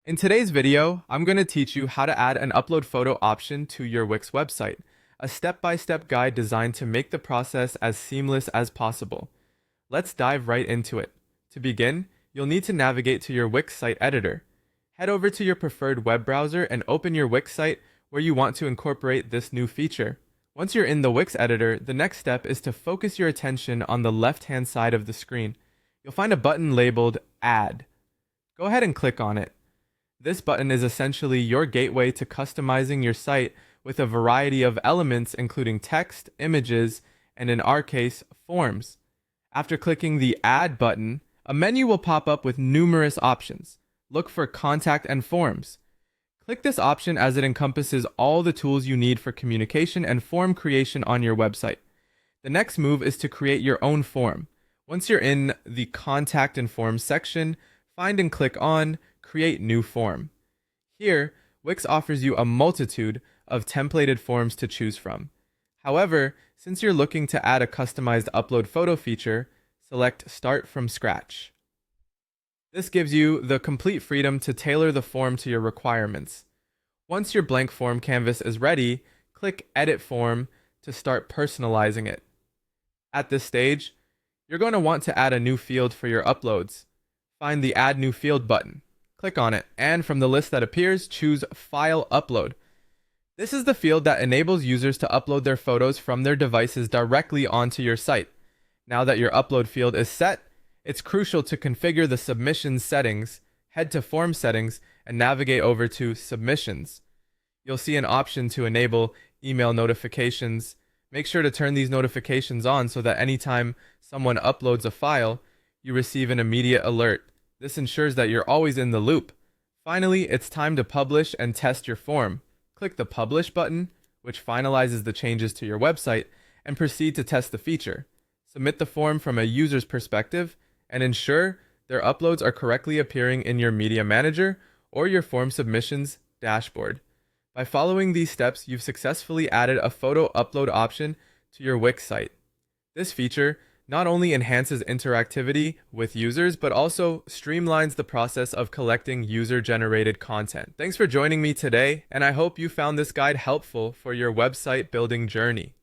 In today's video, I'm going to teach you how to add an upload photo option to your Wix website, a step-by-step guide designed to make the process as seamless as possible. Let's dive right into it. To begin, you'll need to navigate to your Wix site editor. Head over to your preferred web browser and open your Wix site where you want to incorporate this new feature. Once you're in the Wix editor, the next step is to focus your attention on the left-hand side of the screen. You'll find a button labeled Add. Go ahead and click on it. This button is essentially your gateway to customizing your site with a variety of elements including text, images, and in our case, forms. After clicking the Add button, a menu will pop up with numerous options. Look for Contact and Forms. Click this option as it encompasses all the tools you need for communication and form creation on your website. The next move is to create your own form. Once you're in the Contact and Forms section, find and click on Create New Form. Here, Wix offers you a multitude of templated forms to choose from. However, since you're looking to add a customized upload photo feature, select Start from Scratch. This gives you the complete freedom to tailor the form to your requirements. Once your blank form canvas is ready, click Edit Form to start personalizing it. At this stage, you're going to want to add a new field for your uploads. Find the Add New Field button. Click on it, and from the list that appears, choose File Upload. This is the field that enables users to upload their photos from their devices directly onto your site. Now that your upload field is set, it's crucial to configure the submissions settings. Head to Form Settings and navigate over to Submissions. You'll see an option to enable email notifications. Make sure to turn these notifications on so that anytime someone uploads a file, you receive an immediate alert. This ensures that you're always in the loop. Finally, it's time to publish and test your form. Click the Publish button, which finalizes the changes to your website, and proceed to test the feature. Submit the form from a user's perspective and ensure their uploads are correctly appearing in your Media Manager or your form submissions dashboard. By following these steps, you've successfully added a photo upload option to your Wix site. This feature not only enhances interactivity with users, but also streamlines the process of collecting user-generated content. Thanks for joining me today, and I hope you found this guide helpful for your website building journey.